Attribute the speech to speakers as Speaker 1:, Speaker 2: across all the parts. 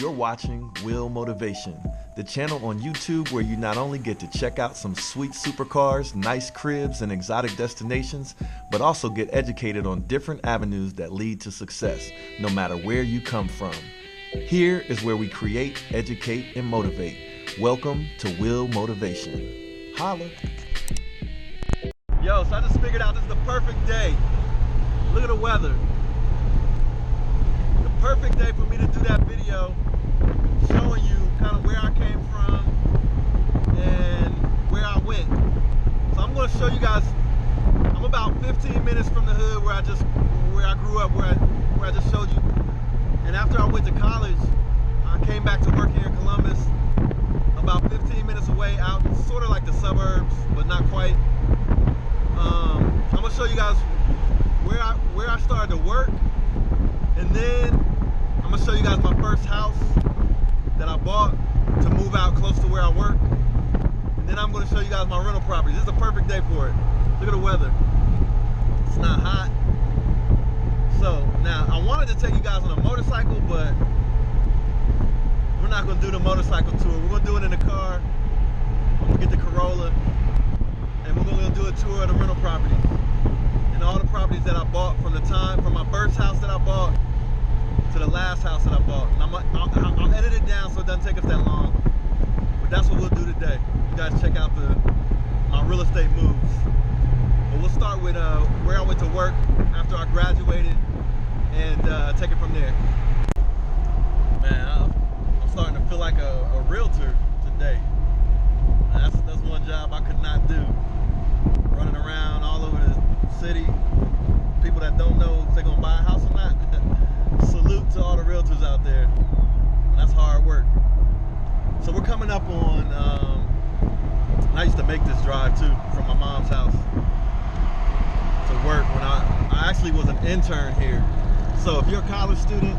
Speaker 1: You're watching Will Motivation, the channel on YouTube where you not only get to check out some sweet supercars, nice cribs, and exotic destinations, but also get educated on different avenues that lead to success, no matter where you come from. Here is where we create, educate, and motivate. Welcome to Will Motivation. Holla. Yo, so I just figured out this is the perfect day. Look at the weather. The perfect day for me to do that video showing you kind of where I came from and where I went. So I'm going to show you guys. I'm about 15 minutes from the hood where I grew up, where I just showed you. And after I went to college, I came back to work here in Columbus, about 15 minutes away, out sort of like the suburbs, but not quite. I'm gonna show you guys where I started to work, and then I'm gonna show you guys my first house that I bought to move out close to where I work, and then I'm gonna show you guys my rental property. This is a perfect day for it. Look at the weather. It's not hot. So now I wanted to take you guys on a motorcycle, but we're not gonna do the motorcycle tour. We're gonna do it in the car. I'm gonna get the Corolla, and we're gonna do a tour of the rental properties and all the properties that I bought from my first house that I bought to the last house that I bought. And I'll edit it down so it doesn't take us that long. But that's what we'll do today. You guys check out my real estate moves. But we'll start with where I went to work after I graduated and take it from there. Man, I'm starting to feel like a realtor today. That's one job I could not do. Running around all over the city. People that don't know if they're gonna buy a house or not. Salute to all the realtors out there. That's hard work. So we're coming up on, I used to make this drive too from my mom's house to work when I actually was an intern here. So if you're a college student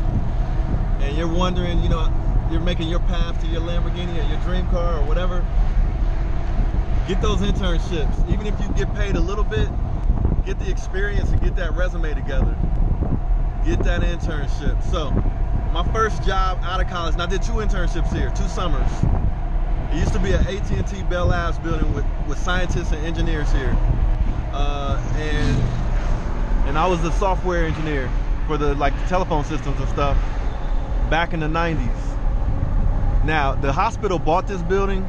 Speaker 1: and you're wondering, you're making your path to your Lamborghini or your dream car or whatever, get those internships. Even if you get paid a little bit, get the experience and get that resume together. Get that internship. So my first job out of college, and I did 2 internships here, 2 summers. It used to be an AT&T Bell Labs building with scientists and engineers here. And I was the software engineer for the telephone systems and stuff back in the 90s. Now, the hospital bought this building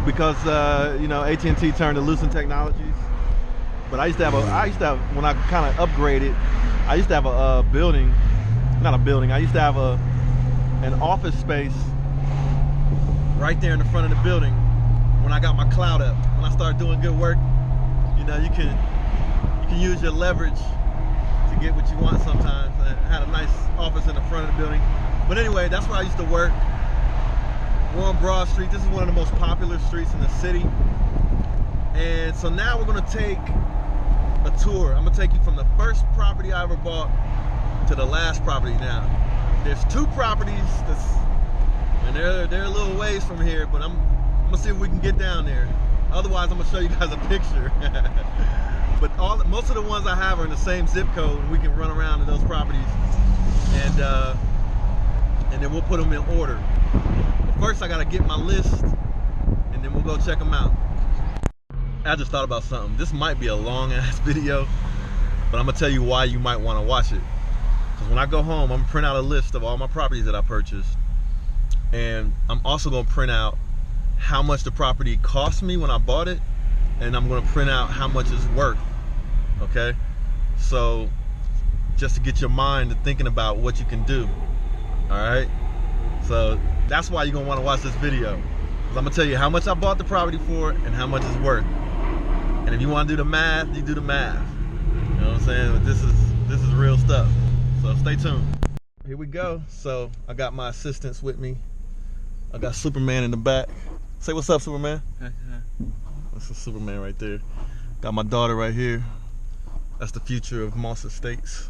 Speaker 1: because AT&T turned to Lucent Technologies. But I used to have when I kind of upgraded, I used to have a building, not a building, I used to have an office space right there in the front of the building when I got my clout up. When I started doing good work, you can use your leverage to get what you want sometimes. And I had a nice office in the front of the building. But anyway, that's where I used to work. We're on Broad Street. This is one of the most popular streets in the city. And so now we're gonna take a tour. I'm gonna take you from the first property I ever bought to the last property now. There's 2 properties and they're a little ways from here, but I'm gonna see if we can get down there. Otherwise, I'm gonna show you guys a picture. But most of the ones I have are in the same zip code, and we can run around to those properties and then we'll put them in order. But first, I gotta get my list, and then we'll go check them out. I just thought about something. This might be a long ass video, but I'm gonna tell you why you might want to watch it. Because when I go home, I'm gonna print out a list of all my properties that I purchased, and I'm also gonna print out how much the property cost me when I bought it, and I'm gonna print out how much it's worth. Okay, so just to get your mind to thinking about what you can do. All right, so that's why you're gonna want to watch this video, because I'm gonna tell you how much I bought the property for and how much it's worth. And if you want to do the math, you do the math. You know what I'm saying? But this is real stuff. So stay tuned. Here we go. So I got my assistants with me. I got Superman in the back. Say what's up, Superman. That's the Superman right there. Got my daughter right here. That's the future of Moss Estates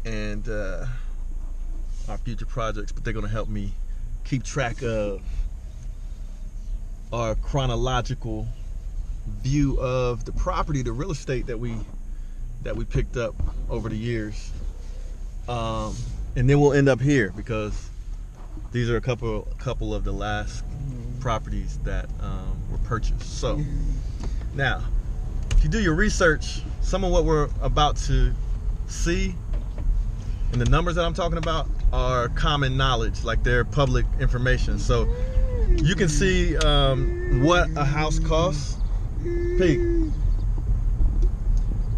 Speaker 1: and our future projects. But they're gonna help me keep track of our chronological view of the property, the real estate that we picked up over the years. And then we'll end up here because these are a couple of the last properties that were purchased. So now, if you do your research, some of what we're about to see and the numbers that I'm talking about are common knowledge, like they're public information. So you can see what a house costs. Pete,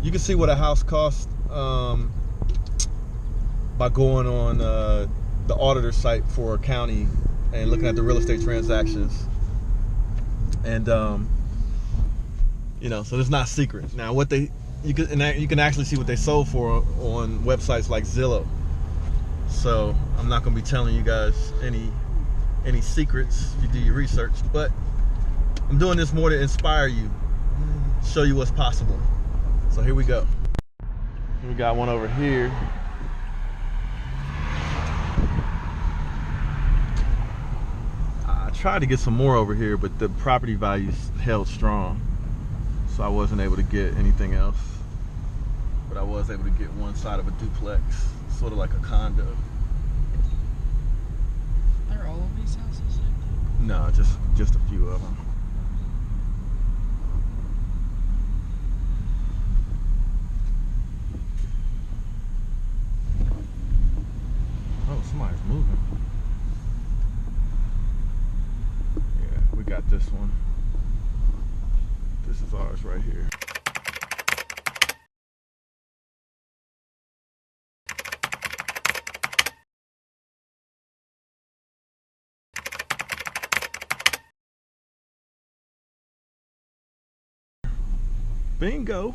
Speaker 1: you can see what a house costs by going on the auditor site for a county and looking at the real estate transactions. And you know, so it's not secret. Now, what you can actually see what they sold for on websites like Zillow. So I'm not going to be telling you guys any secrets if you do your research, but I'm doing this more to inspire you, show you what's possible. So here we go. We got one over here. I tried to get some more over here, but the property values held strong, so I wasn't able to get anything else. But I was able to get one side of a duplex, sort of like a condo.
Speaker 2: Are all of these houses like that?
Speaker 1: No, just a few of them. Oh, somebody's moving. Yeah, we got this one. This is ours right here. Bingo.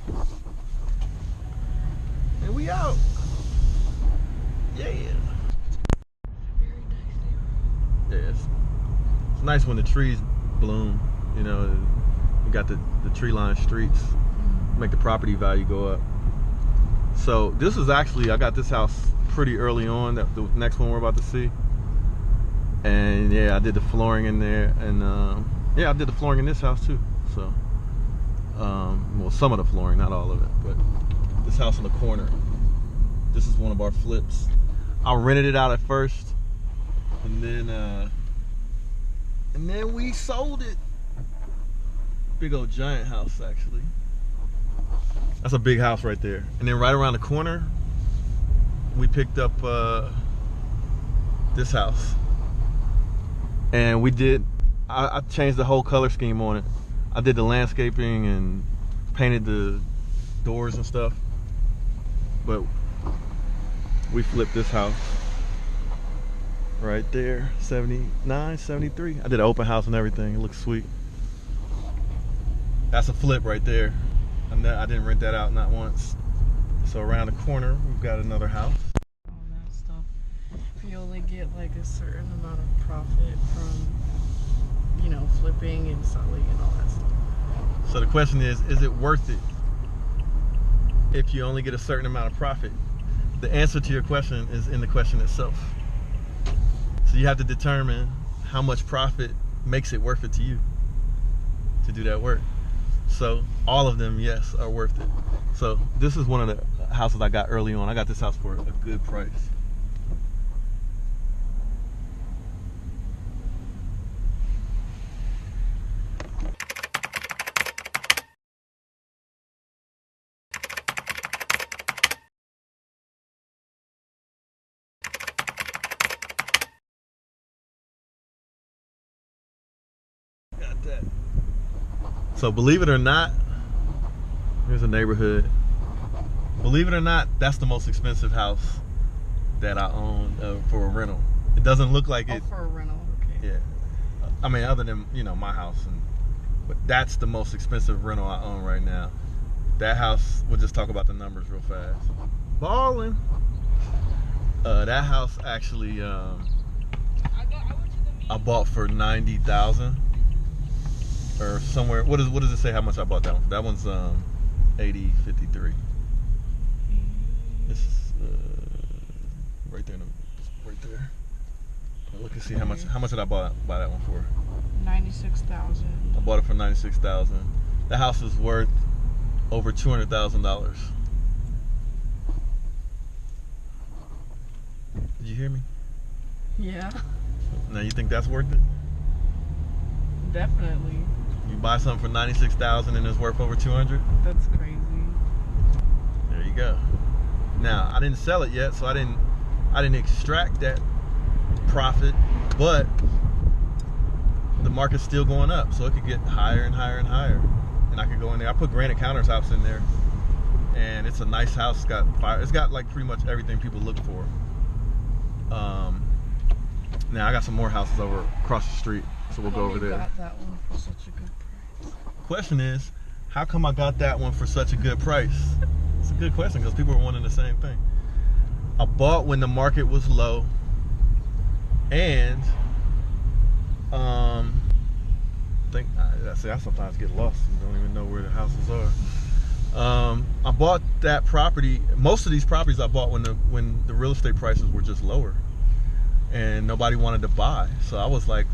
Speaker 1: And we out. Yeah.
Speaker 2: Very nice neighborhood.
Speaker 1: Yeah, it's nice when the trees bloom. You know, we got the tree-lined streets, make the property value go up. So this is actually, I got this house pretty early on, the next one we're about to see. And yeah, I did the flooring in there, and yeah, I did the flooring in this house too. So well, some of the flooring, not all of it, but this house in the corner, this is one of our flips. I rented it out at first, and then we sold it. Big old giant house, actually. That's a big house right there. And then right around the corner, we picked up this house. And I changed the whole color scheme on it. I did the landscaping and painted the doors and stuff. But we flipped this house right there, 79, 73. I did an open house and everything. It looks sweet. That's a flip right there. I didn't rent that out, not once. So around the corner, we've got another house.
Speaker 2: All that stuff. You only get like a certain amount of profit from, you know, flipping and selling and all that stuff.
Speaker 1: So the question is it worth it if you only get a certain amount of profit? The answer to your question is in the question itself. So you have to determine how much profit makes it worth it to you to do that work. So all of them, yes, are worth it. So this is one of the houses I got early on. I got this house for a good price. Got that. So believe it or not, here's a neighborhood. Believe it or not, that's the most expensive house that I own for a rental. It doesn't look like it.
Speaker 2: For a rental, okay.
Speaker 1: Yeah. I mean, other than, you know, my house. But that's the most expensive rental I own right now. That house, we'll just talk about the numbers real fast. Ballin'. That house actually, I bought for $90,000. Or somewhere, what does it say how much I bought that one? That one's 8053. This is right there, right there. Look and see how much did I buy that one for?
Speaker 2: 96,000.
Speaker 1: I bought it for 96,000. The house is worth over $200,000. Did you hear me?
Speaker 2: Yeah.
Speaker 1: Now you think that's worth it?
Speaker 2: Definitely.
Speaker 1: You buy something for $96,000 and it's worth over 200?
Speaker 2: That's crazy.
Speaker 1: There you go. Now I didn't sell it yet, so I didn't extract that profit, but the market's still going up, so it could get higher and higher and higher. And I could go in there. I put granite countertops in there, and it's a nice house. It's got fire. It's got like pretty much everything people look for. Now I got some more houses over across the street, so we'll go over there.
Speaker 2: Got that one for such a good price.
Speaker 1: Question is, how come I got that one for such a good price? It's a good question because people are wanting the same thing. I bought when the market was low, and I sometimes get lost and don't even know where the houses are. I bought that property. Most of these properties I bought when the real estate prices were just lower, and nobody wanted to buy. So I was like,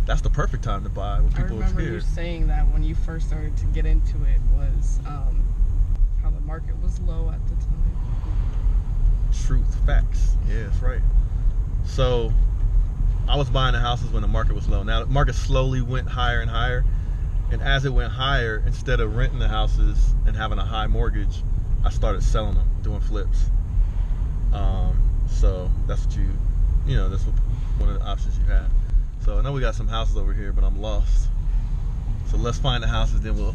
Speaker 1: that's the perfect time to buy when people were scared.
Speaker 2: I remember you saying that when you first started to get into it was how the market was low at the time.
Speaker 1: Truth, facts. Yeah, that's right. So I was buying the houses when the market was low. Now the market slowly went higher and higher, and as it went higher, instead of renting the houses and having a high mortgage, I started selling them, doing flips. So that's what that's one of the options you have. So I know we got some houses over here, but I'm lost. So let's find the houses, then we'll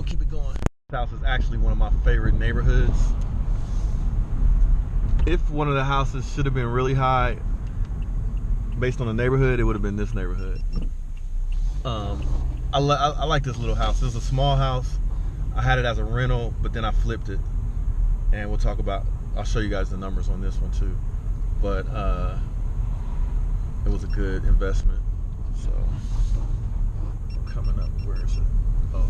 Speaker 1: keep it going. This house is actually one of my favorite neighborhoods. If one of the houses should have been really high, based on the neighborhood, it would have been this neighborhood. I like this little house. This is a small house. I had it as a rental, but then I flipped it, and I'll show you guys the numbers on this one too. But it was a good investment. So coming up, where is it? Oh,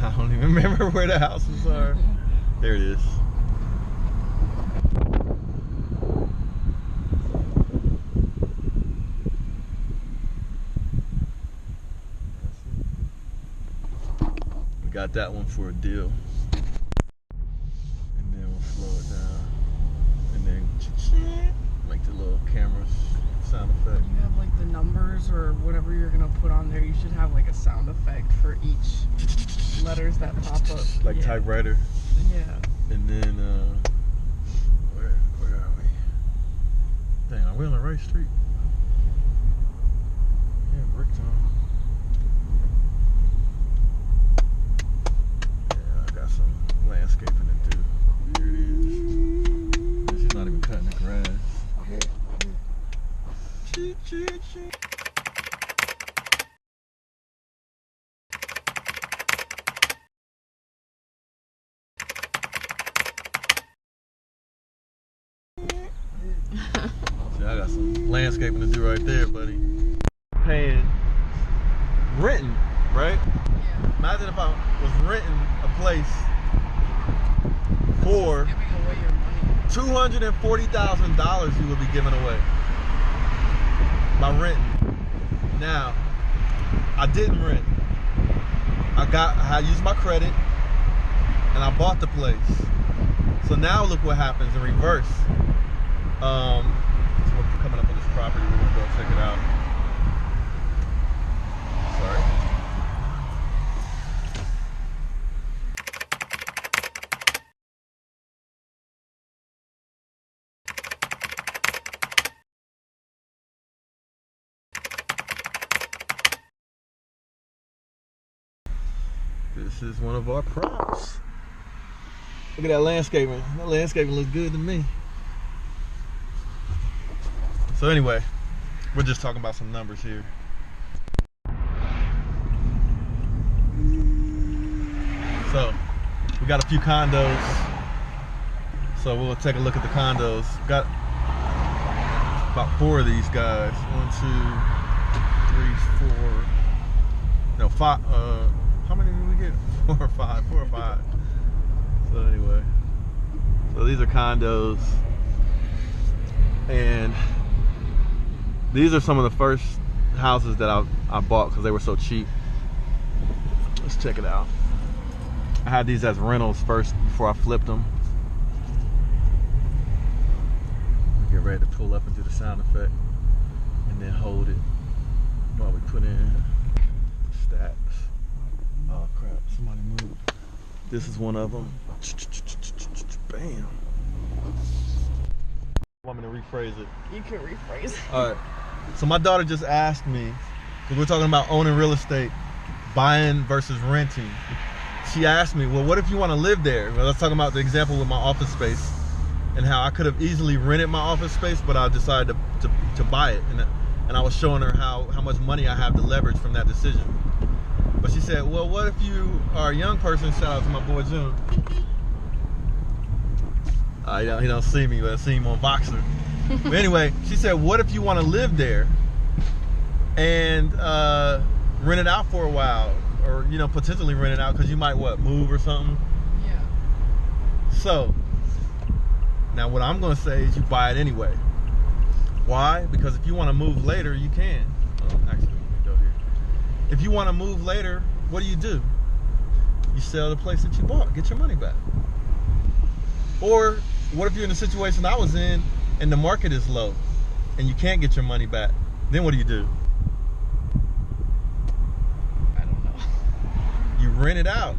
Speaker 1: I don't even remember where the houses are. There it is. Got that one for a deal. And then we'll slow it down. And then make the little camera sound effect.
Speaker 2: You have like the numbers or whatever you're gonna put on there. You should have like a sound effect for each letters that pop up.
Speaker 1: Like typewriter.
Speaker 2: Yeah.
Speaker 1: And then where are we? Dang, are we on the right street? Yeah, Brickton. Landscaping to do. Here it is. She's not even cutting the grass. See, I got some landscaping to do right there, buddy. Renting, right?
Speaker 2: Yeah.
Speaker 1: Imagine if I was renting a place for
Speaker 2: giving away your money.
Speaker 1: $240,000 you would be giving away by renting. Now, I didn't rent. I used my credit and I bought the place. So now look what happens in reverse. So we're coming up on this property. We're gonna go check it out. Sorry. This is one of our props. Look at that landscaping. That landscaping looks good to me. So anyway, we're just talking about some numbers here. So we got a few condos. So we'll take a look at the condos. Got about 4 of these guys. 1, 2, 3, 4. No, 5. How many did we get? 4 or 5. 4 or 5. So anyway, so these are condos, and these are some of the first houses that I bought because they were so cheap. Let's check it out. I had these as rentals first before I flipped them. Give ready to pull up and do the sound effect, and then hold it while we put in stats. Oh crap, somebody moved. This is one of them. Bam. Want me to rephrase it?
Speaker 2: You can rephrase it.
Speaker 1: All right. So my daughter just asked me, because we're talking about owning real estate, buying versus renting. She asked me, well, what if you want to live there? Well, I was talking about the example with my office space and how I could have easily rented my office space, but I decided to buy it. And I was showing her how much money I have to leverage from that decision. But she said, well, what if you are a young person? Shout out to my boy June. He don't see me, but I see him on Voxer. But anyway, she said, what if you want to live there and rent it out for a while, or potentially rent it out because you might move or something.
Speaker 2: Yeah.
Speaker 1: So now what I'm gonna say is you buy it anyway. Why? Because if you want to move later, you can. Oh, actually, let me go here. If you want to move later, what do? You sell the place that you bought, get your money back. Or what if you're in the situation I was in and the market is low and you can't get your money back? Then what do?
Speaker 2: I don't know.
Speaker 1: You rent it out.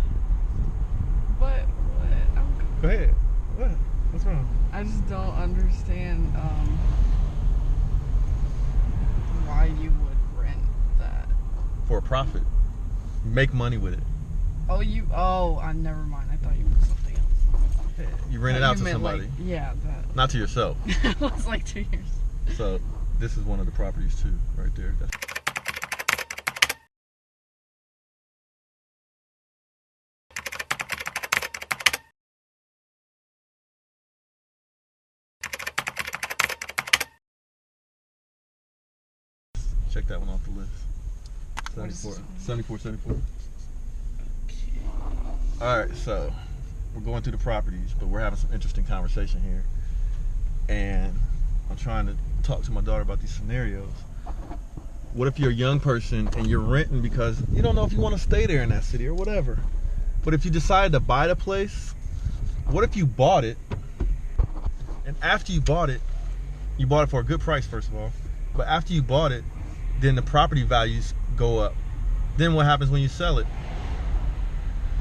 Speaker 2: But what?
Speaker 1: Go ahead. What? What's wrong?
Speaker 2: I just don't understand why you would rent that.
Speaker 1: For a profit. Make money with it.
Speaker 2: Never mind. I thought you meant something else.
Speaker 1: Yeah, you rent it out to somebody.
Speaker 2: Like, yeah, that.
Speaker 1: Not to yourself.
Speaker 2: It was like 2 years.
Speaker 1: So this is one of the properties too, right there. Check that one off the list. 74. All right, so we're going through the properties, but we're having some interesting conversation here. And I'm trying to talk to my daughter about these scenarios. What if you're a young person and you're renting because you don't know if you want to stay there in that city or whatever? But if you decide to buy the place, what if you bought it, and after you bought it for a good price, first of all, but after you bought it, then the property values go up. Then what happens when you sell it?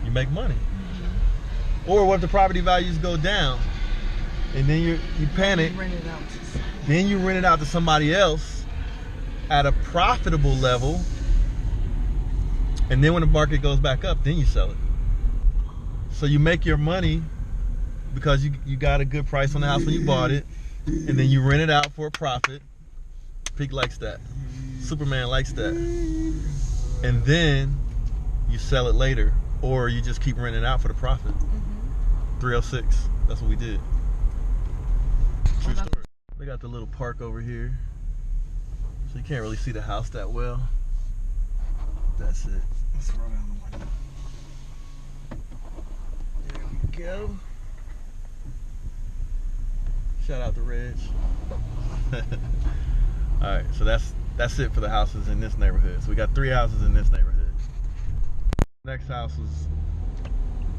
Speaker 1: You make money. Mm-hmm. Or what if the property values go down, and then you panic. Then you rent it out to somebody else at a profitable level, and then when the market goes back up, then you sell it. So you make your money because you got a good price on the house when you bought it, and then you rent it out for a profit. Pig likes that. Superman likes that. And then you sell it later, or you just keep renting it out for the profit. Mm-hmm. 306. That's what we did. True story. They got the little park over here, so you can't really see the house that well. That's it. Let's roll down the window. There we go. Shout out to Reg. All right, so that's it for the houses in this neighborhood. So we got 3 houses in this neighborhood. Next house was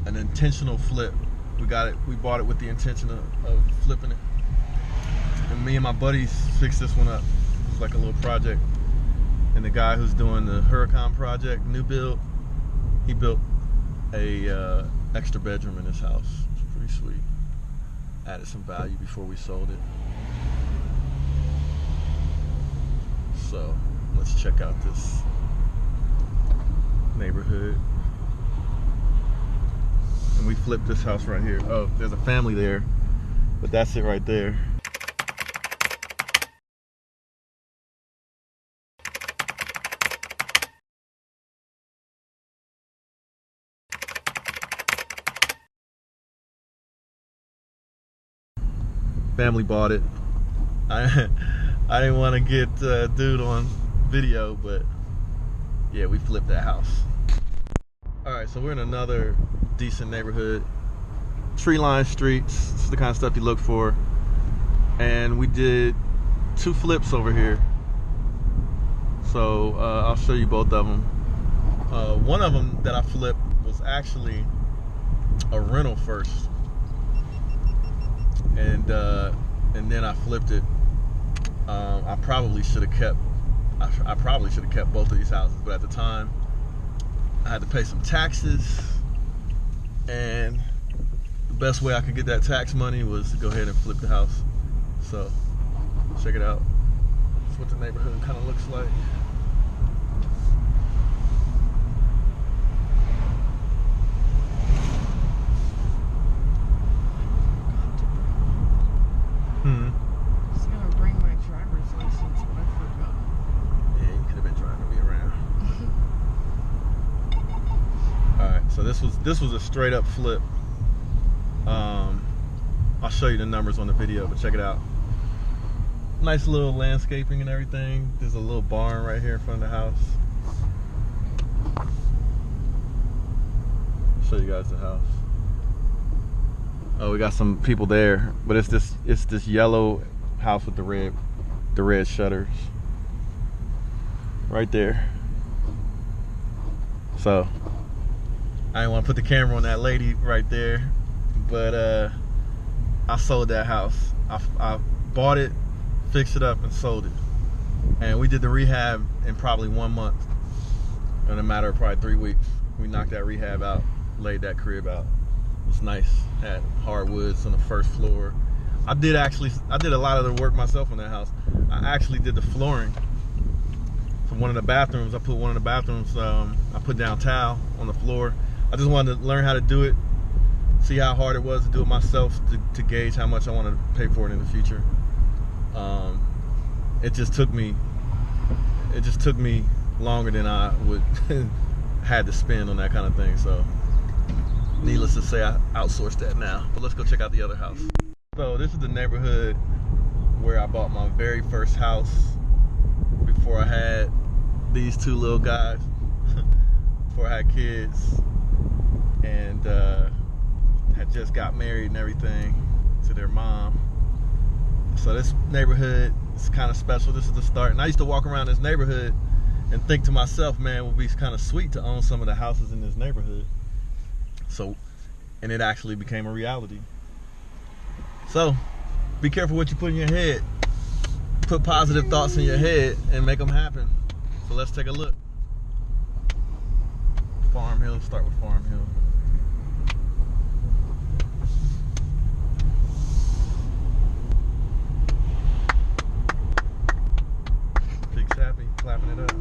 Speaker 1: an intentional flip. We bought it with the intention of flipping it. And me and my buddies fixed this one up. It was like a little project. And the guy who's doing the Huracan project, new build, he built a extra bedroom in this house. It's pretty sweet. Added some value before we sold it. So let's check out this neighborhood. And we flipped this house right here. Oh, there's a family there, but that's it right there. Family bought it. I didn't want to get dude on video, but yeah, we flipped that house. All right, so we're in another decent neighborhood. Tree-lined streets. This is the kind of stuff you look for. And we did 2 flips over here. So I'll show you both of them. One of them that I flipped was actually a rental first. And then I flipped it I probably should have kept both of these houses, but at the time I had to pay some taxes, and the best way I could get that tax money was to go ahead and flip the house. So check it out. That's what the neighborhood kind of looks like.
Speaker 2: I was gonna bring my driver's license, but I forgot.
Speaker 1: Yeah, you could have been driving me around. Alright, so this was a straight up flip. I'll show you the numbers on the video, but check it out. Nice little landscaping and everything. There's a little barn right here in front of the house. Show you guys the house. Oh, we got some people there, but it's this yellow house with the red shutters right there. So I didn't want to put the camera on that lady right there, but I sold that house. I bought it, fixed it up, and sold it. And we did the rehab in probably 1 month. In a matter of probably 3 weeks, we knocked that rehab out, laid that crib out. It was nice. Had hardwoods on the first floor. I did a lot of the work myself on that house. I actually did the flooring for one of the bathrooms. I put one of the bathrooms, I put down tile on the floor. I just wanted to learn how to do it, see how hard it was to do it myself, to gauge how much I wanted to pay for it in the future. It just took me longer than I would had to spend on that kind of thing. So needless to say, I outsourced that now. But let's go check out the other house. So this is the neighborhood where I bought my very first house before I had these two little guys, before I had kids, and had just got married and everything to their mom. So this neighborhood is kind of special. This is the start. And I used to walk around this neighborhood and think to myself, man, it would be kind of sweet to own some of the houses in this neighborhood. So, and it actually became a reality. So, be careful what you put in your head. Put positive thoughts in your head and make them happen. So let's take a look. Farm Hill, start with Farm Hill. Pig's happy, clapping it up.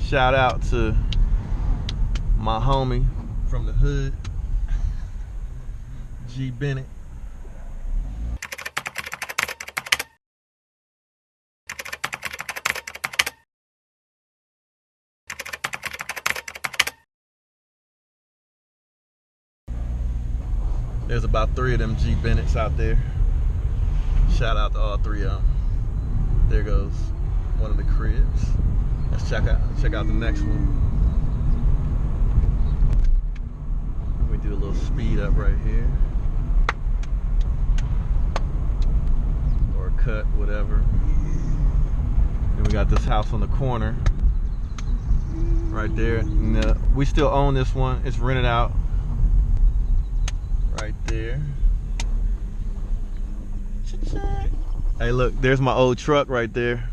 Speaker 1: Shout out to my homie from the hood, G. Bennett. There's about 3 of them G. Bennetts out there. Shout out to all 3 of them. There goes one of the cribs. Let's check out the next one. We do a little speed up right here, or cut, whatever. Then we got this house on the corner right there. And, we still own this one. It's rented out right there. Hey, look, there's my old truck right there.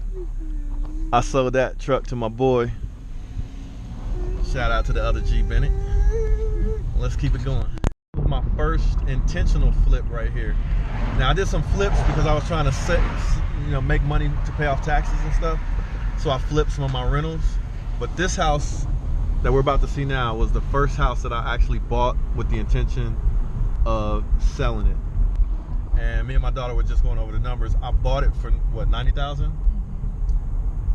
Speaker 1: I sold that truck to my boy. Shout out to the other G. Bennett. Let's keep it going. This is my first intentional flip right here. Now I did some flips because I was trying to make money to pay off taxes and stuff. So I flipped some of my rentals. But this house that we're about to see now was the first house that I actually bought with the intention of selling it. And me and my daughter were just going over the numbers. I bought it for what, 90,000?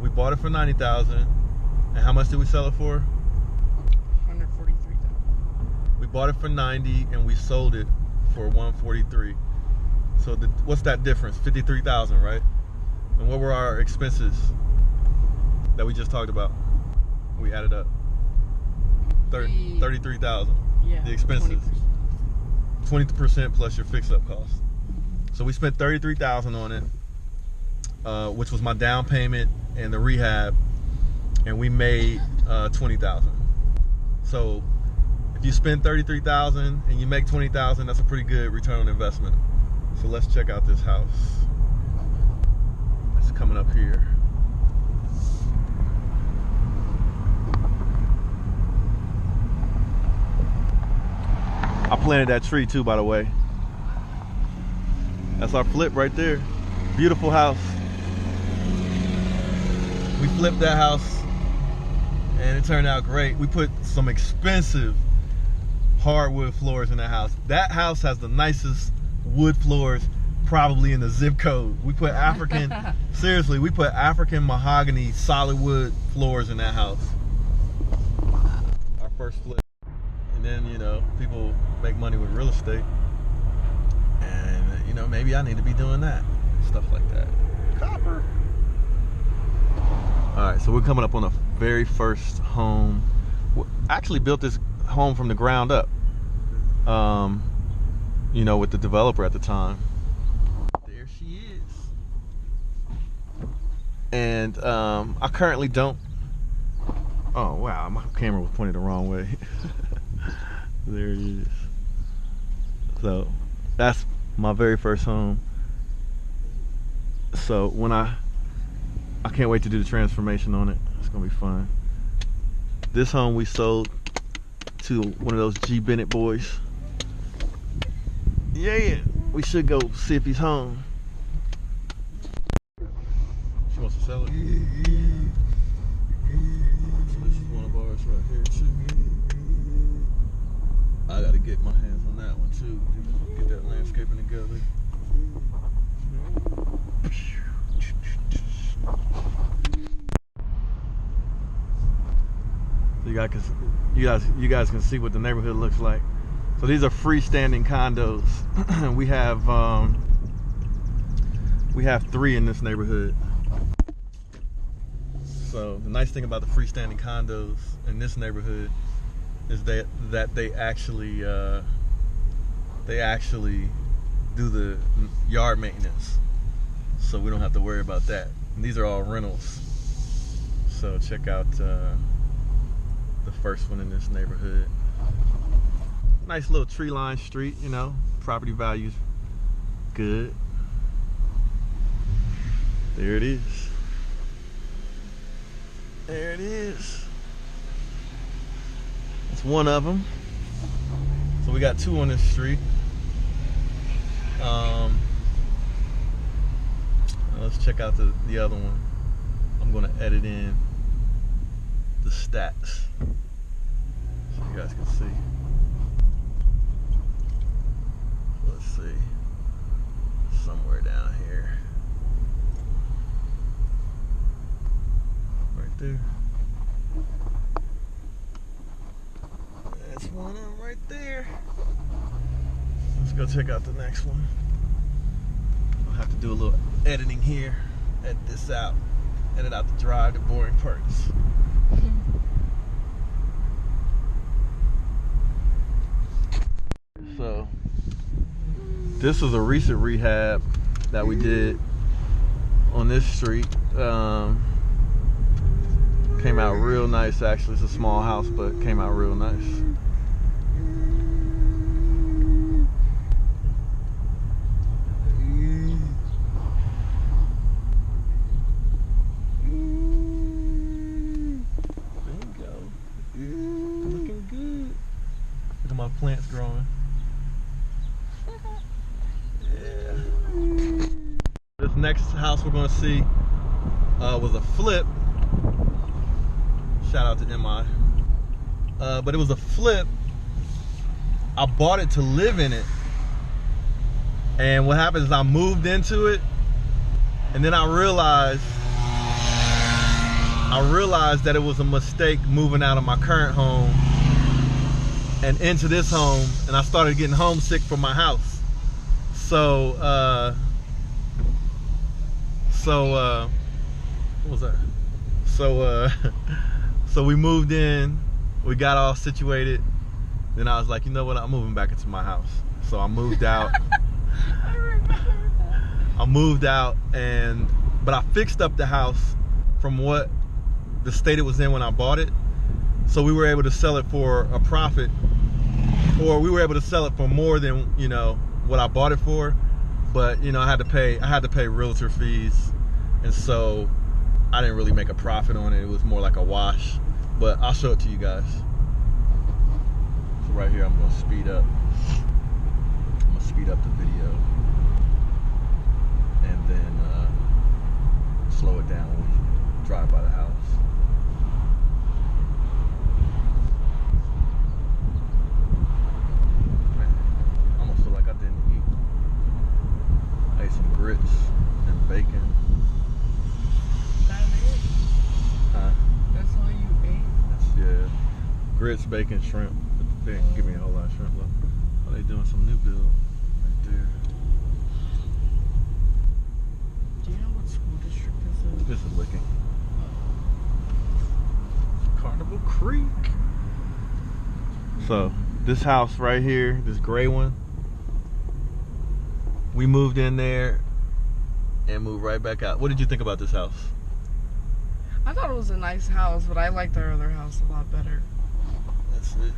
Speaker 1: We bought it for 90,000. And how much did we sell it for?
Speaker 2: 143,000.
Speaker 1: We bought it for 90 and we sold it for 143. So what's that difference? 53,000, right? And what were our expenses that we just talked about? We added up 33,000.
Speaker 2: Yeah.
Speaker 1: The expenses. 20% plus your fix-up costs. So we spent 33,000 on it, which was my down payment and the rehab, and we made 20,000. So if you spend 33,000 and you make 20,000, that's a pretty good return on investment. So let's check out this house. here. I planted that tree too, by the way. That's our flip right there. Beautiful house. We flipped that house and it turned out great. We put some expensive hardwood floors in that house. That house has the nicest wood floors probably in the zip code. We put African, seriously, we put African mahogany solid wood floors in that house. Our first flip. And then, you know, people make money with real estate. And, you know, maybe I need to be doing that. Stuff like that. Copper. All right, so we're coming up on the very first home. I actually built this home from the ground up. You know, with the developer at the time. There she is. And I currently don't. Oh wow, my camera was pointed the wrong way. There it is. So that's my very first home. So when I can't wait to do the transformation on it. It's gonna be fun. This home we sold to one of those G. Bennett boys. Yeah, we should go see if he's home. She wants to sell it. So this is one of ours right here too. I gotta get my hands on that one too. Get that landscaping together. So you guys can see what the neighborhood looks like. So these are freestanding condos. We have 3 in this neighborhood. So the nice thing about the freestanding condos in this neighborhood is that they actually do the yard maintenance. So we don't have to worry about that. And these are all rentals. So check out the first one in this neighborhood. Nice little tree-lined street, you know. Property values good. There it is. There it is. It's one of them. So we got 2 on this street. Let's check out the other one. I'm gonna edit in the stats so you guys can see. Let's see. Somewhere down here. Right there. That's one of them right there. Let's go check out the next one. I'll have to do a little editing here. Edit this out. Edit out the drive, the boring parts. So this was a recent rehab that we did on this street. Came out real nice actually. It's a small house, but came out real nice. My plants growing. Yeah. This next house we're going to see was a flip. Shout out to MI. But it was a flip. I bought it to live in it. And what happened is I moved into it, and then I realized that it was a mistake moving out of my current home and into this home, and I started getting homesick from my house. So what was that? So we moved in, we got all situated. Then I was like, you know what? I'm moving back into my house. So I moved out.
Speaker 2: I remember that.
Speaker 1: I moved out, but I fixed up the house from what the state it was in when I bought it. So we were able to sell it for a profit, or we were able to sell it for more than, you know, what I bought it for. But, you know, I had to pay realtor fees and so I didn't really make a profit on it. It was more like a wash, but I'll show it to you guys. So right here, I'm gonna speed up. I'm gonna speed up the video, and then slow it down when we drive by the house. Man, I almost feel like I didn't eat. I ate some grits and bacon.
Speaker 2: That it?
Speaker 1: Huh?
Speaker 2: That's all you ate?
Speaker 1: Yeah. Grits, bacon, shrimp. They didn't give me a whole lot of shrimp. Look. Oh, they doing some new build right there.
Speaker 2: Do you know what school district this is?
Speaker 1: This is Licking. Carnival Creek. So, this house right here, this gray one, we moved in there and moved right back out. What did you think about this house?
Speaker 2: I thought it was a nice house, but I liked our other house a lot better.
Speaker 1: That's it.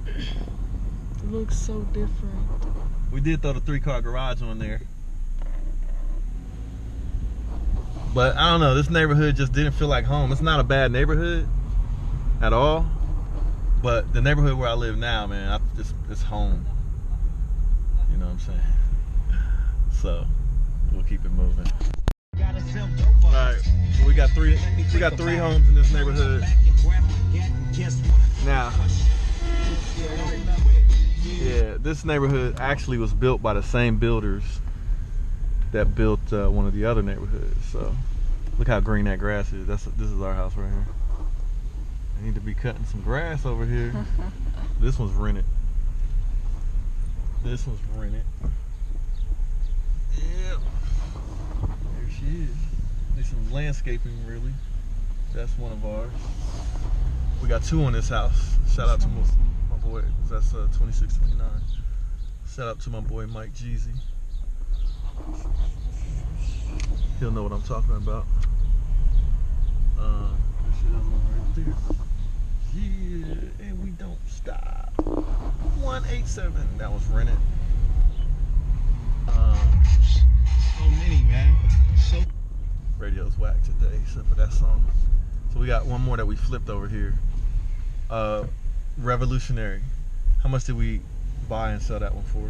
Speaker 2: It looks so different.
Speaker 1: We did throw the 3-car garage on there. But I don't know, this neighborhood just didn't feel like home. It's not a bad neighborhood at all. But the neighborhood where I live now, man, it's home. You know what I'm saying? So we'll keep it moving. Alright, so we got three homes in this neighborhood. Now, yeah, this neighborhood actually was built by the same builders that built one of the other neighborhoods. So look how green that grass is. This is our house right here. I need to be cutting some grass over here. This one's rented. This one's rented. Yep. There she is. There's some landscaping, really. That's one of ours. We got 2 on this house. Shout out to my boy. That's 2629. Shout out to my boy Mike Jeezy. He'll know what I'm talking about. This is right there. Yeah, and we don't stop. 187. That was rented. So many, man. So radio's whack today, except for that song. So we got one more that we flipped over here. Revolutionary. How much did we buy and sell that one for?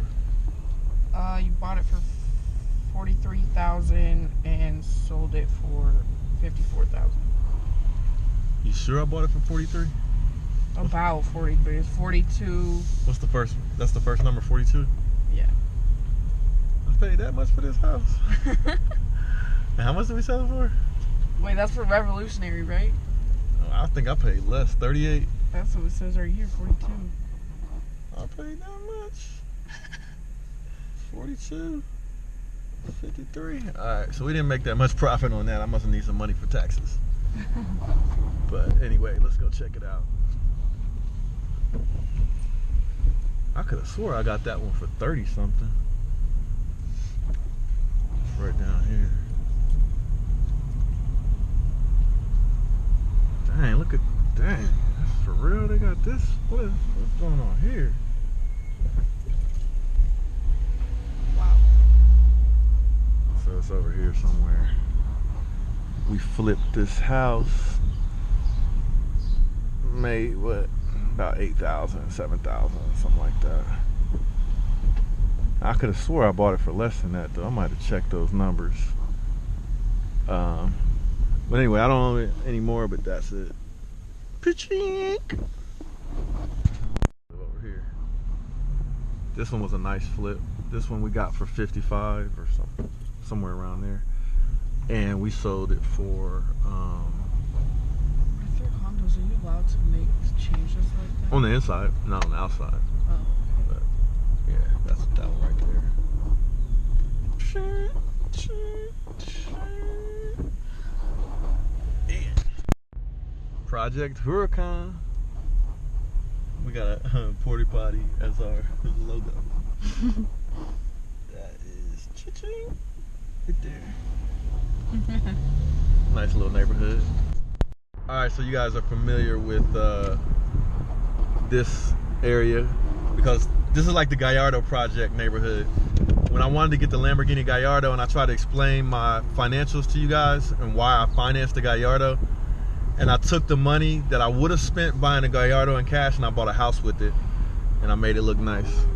Speaker 2: You bought it for $43,000 and sold it for $54,000.
Speaker 1: You sure I bought it for 43?
Speaker 2: About 43. It's 42.
Speaker 1: What's the first? That's the first number, 42?
Speaker 2: Yeah.
Speaker 1: I paid that much for this house. And how much did we sell it for?
Speaker 2: Wait, that's for Revolutionary, right?
Speaker 1: Oh, I think I paid less, 38.
Speaker 2: That's what it says right here, 42.
Speaker 1: I paid that much. 42. 53. Alright, so we didn't make that much profit on that. I must need some money for taxes. But anyway, let's go check it out. I could have swore I got that one for 30 something. It's right down here. Dang, look at, dang, that's for real? They got this? What's going on here?
Speaker 2: Wow.
Speaker 1: So it's over here somewhere. We flipped this house. Made what? About 8,000, 7,000, something like that. I could have swore I bought it for less than that though. I might have checked those numbers. But anyway, I don't own it anymore, but that's it. Pitchink. Over here. This one was a nice flip. This one we got for 55 or something, somewhere around there. And we sold it for
Speaker 2: If they're condos, are you allowed to make changes like that?
Speaker 1: on the inside, not on the outside.
Speaker 2: Oh.
Speaker 1: But yeah, that's that one right there. Project Huracan. We got a porta potty as our logo. That is cha-ching right there. Nice little neighborhood. Alright, so you guys are familiar with this area because this is like the Gallardo Project neighborhood. when I wanted to get the Lamborghini Gallardo and I tried to explain my financials to you guys and why I financed the Gallardo, and I took the money that I would have spent buying a Gallardo in cash and I bought a house with it, and I made it look nice.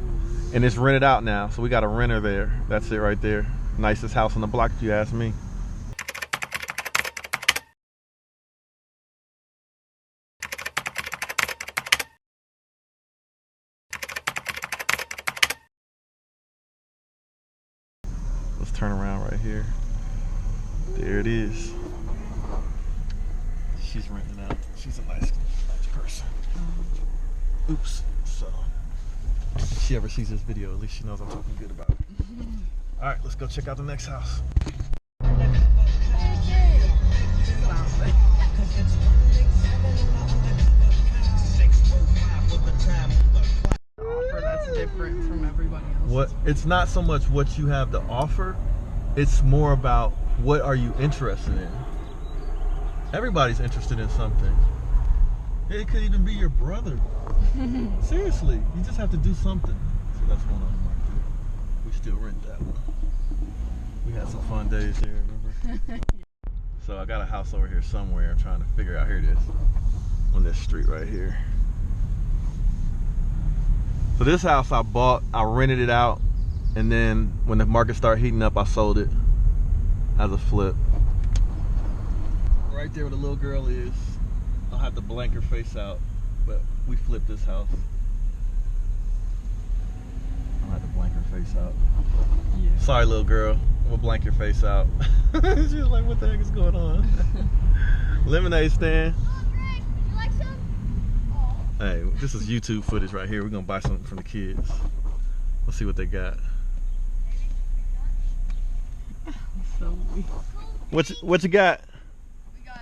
Speaker 1: And it's rented out now, so we got a renter there. That's it right there. Nicest house on the block if you ask me. Let's turn around right here. There it is. She's renting out. She's a nice person. Oops. So, if she ever sees this video, at least she knows I'm talking good about it. All right, let's go check out the next house.
Speaker 2: That's different from everybody else.
Speaker 1: What? It's not so much what you have to offer. It's more about what are you interested in. Everybody's interested in something. It could even be your brother. Seriously, you just have to do something. So that's one of them right there. We still rent that one. We had some fun days there, remember? So I got a house over here somewhere. I'm trying to figure out. Here it is. On this street right here. So this house I bought, I rented it out, and then when the market started heating up, I sold it as a flip. Right there where the little girl is. I'll have to blank her face out, but we flipped this house. I'll have to blank her face out.
Speaker 2: Yeah.
Speaker 1: Sorry, little girl. I'm gonna blank your face out. She's like, what the heck is going on? Lemonade stand.
Speaker 3: Oh, Greg, would you like some? Oh.
Speaker 1: Hey, this is YouTube footage right here. We're gonna buy something from the kids. Let's see what they got.
Speaker 2: So weird.
Speaker 1: What you got?
Speaker 3: We got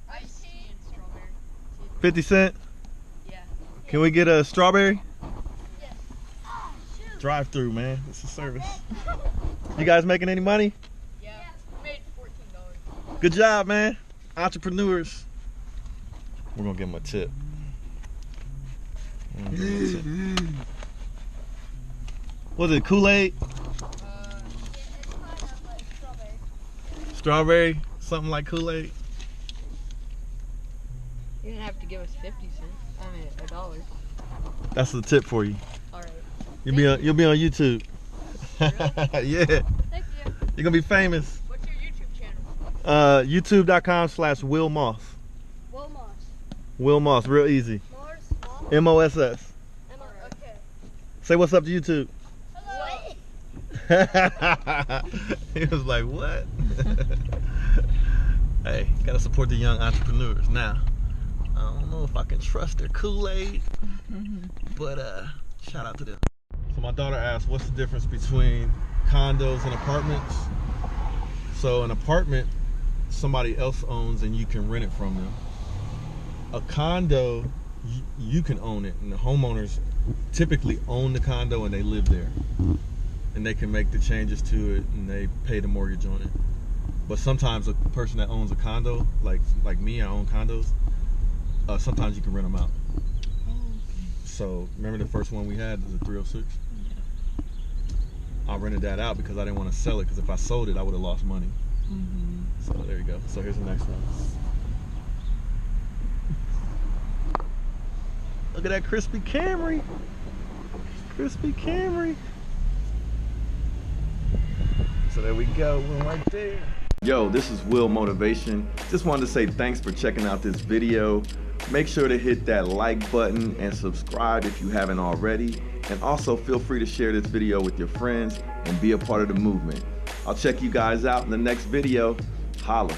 Speaker 3: iced tea and strawberry.
Speaker 1: 50 cent?
Speaker 3: Yeah.
Speaker 1: Can we get a strawberry?
Speaker 3: Yes. Oh, shoot.
Speaker 1: Drive through, man. It's a service. You guys making any money?
Speaker 3: Yeah. We made $14.
Speaker 1: Good job, man. Entrepreneurs. We're gonna give them a tip. What's it, Kool-Aid?
Speaker 3: Yeah, it's kind of like strawberry.
Speaker 1: Strawberry? Something like Kool-Aid?
Speaker 3: You didn't have to give us 50 cents. I mean, $1.
Speaker 1: That's the tip for you.
Speaker 3: All right.
Speaker 1: You'll be on YouTube.
Speaker 3: Really?
Speaker 1: Yeah.
Speaker 3: Thank you.
Speaker 1: You're gonna be famous.
Speaker 3: What's your YouTube channel?
Speaker 1: YouTube.com/Will Moss.
Speaker 3: Will Moss.
Speaker 1: Will Moss, real easy.
Speaker 3: Mars?
Speaker 1: MOSS.
Speaker 3: Okay.
Speaker 1: Say what's up to YouTube.
Speaker 3: Hello.
Speaker 1: He was like, what? Hey, gotta support the young entrepreneurs. Now, I don't know if I can trust their Kool-Aid, but shout out to them. So my daughter asked, what's the difference between condos and apartments? So an apartment, somebody else owns and you can rent it from them. A condo, you can own it, and the homeowners typically own the condo and they live there. And they can make the changes to it and they pay the mortgage on it. But sometimes a person that owns a condo, like me, I own condos, sometimes you can rent them out.
Speaker 2: Oh, okay.
Speaker 1: So remember the first one we had was a 306?
Speaker 2: Yeah.
Speaker 1: I rented that out because I didn't want to sell it, because if I sold it, I would have lost money. So there you go. So here's the next one. Look at that crispy Camry. Crispy Camry. So there we go, we're right there. Yo, this is Will Motivation. Just wanted to say thanks for checking out this video. Make sure to hit that like button and subscribe if you haven't already. And also feel free to share this video with your friends and be a part of the movement. I'll check you guys out in the next video. Holla.